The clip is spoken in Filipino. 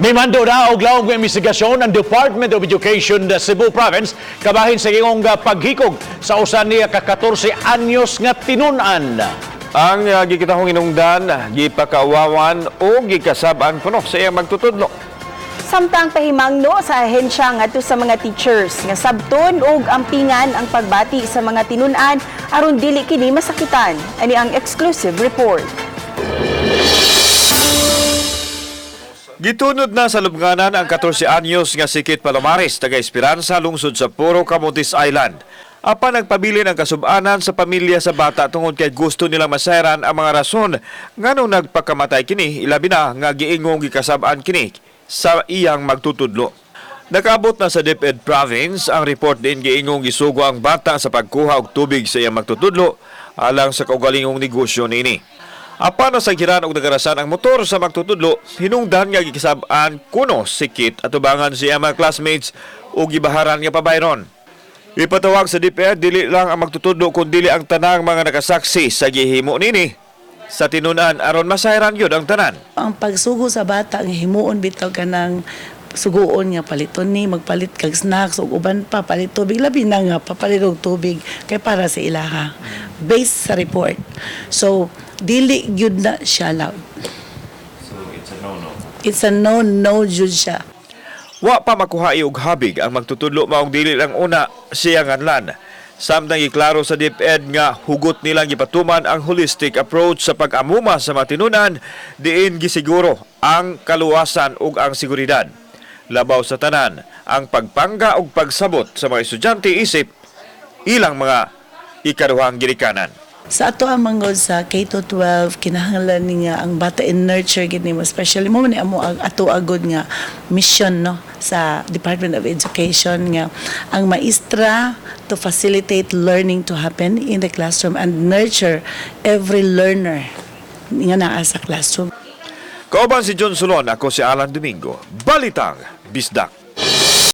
Mimando na og lawom nga investigasyon ang Department of Education sa Cebu Province kabahin sa giingong paghikog sa usa niya ka 14 anyos nga tinun-an. Ang gikitahong inungdan, Gipaka-uwawan o Gikasab-an kuno sa iyang magtutudlo. Samtang pahimangno sa ahensya ngadto sa mga teachers nga sabton og ampingan ang pagbati sa mga tinun-an aron dili kini masakitan. Ani ang exclusive report. Gitunod na sa lubnganan ang 14 anyos nga sikit Palomares, taga Esperanza, lungsod sa Puro, Camotes Island. Apan nagpabili ng kasub-anan sa pamilya sa bata tungod kay gusto nilang masayran ang mga rason nganong nagpakamatay kini, ilabi na nga giingong gikasab-an kini sa iyang magtutudlo. Nakabot na sa DepEd Province ang report din giingong gisugo ang bata sa pagkuha og tubig sa iyang magtutudlo alang sa kaugalingong negosyo niini. Apan sa giran og nagarasan ang motor sa magtutudlo, hinungdan nga gikasab-an kuno sikit at ubangan siya mga classmates o gibaharan nga pabayron. Ipatawag sa DepEd, dili lang ang magtutudlo kundi ang tanang mga nakasaksi sa gihimo nini. Sa tinunan aron masayran gyud ang tanan. Ang pagsugo sa bata ang himuon bitaw kanang suguon nga paliton ni magpalit kag snacks ug uban pa palit tubig labi na nga papalit og tubig kay para sa ilaha based sa report. So dili gyud na siya allowed. So it's a no-no. It's a no jud siya. Wa pa makuha og habig ang magtutudlo maong dili lang una siya nganlan. Samtang iklaro sa DepEd nga hugot nilang gipatuman ang holistic approach sa pag-amuma sa matinunan diin gisiguro ang kaluwasan ug ang seguridad. Labaw sa tanan ang pagpangga ug pagsabot sa mga estudyante isip ilang mga ikaduhang ginikanan. Sa ato ang manggod sa K-12 kinahanglan ni nga ang bata in nurture gid nimo, especially mo ni amo ato agod nga mission no sa Department of Education nga ang maestra to facilitate learning to happen in the classroom and nurture every learner nga naa sa classroom. Kauban si John Solon, ako si Alan Domingo, Balitang Bisdak.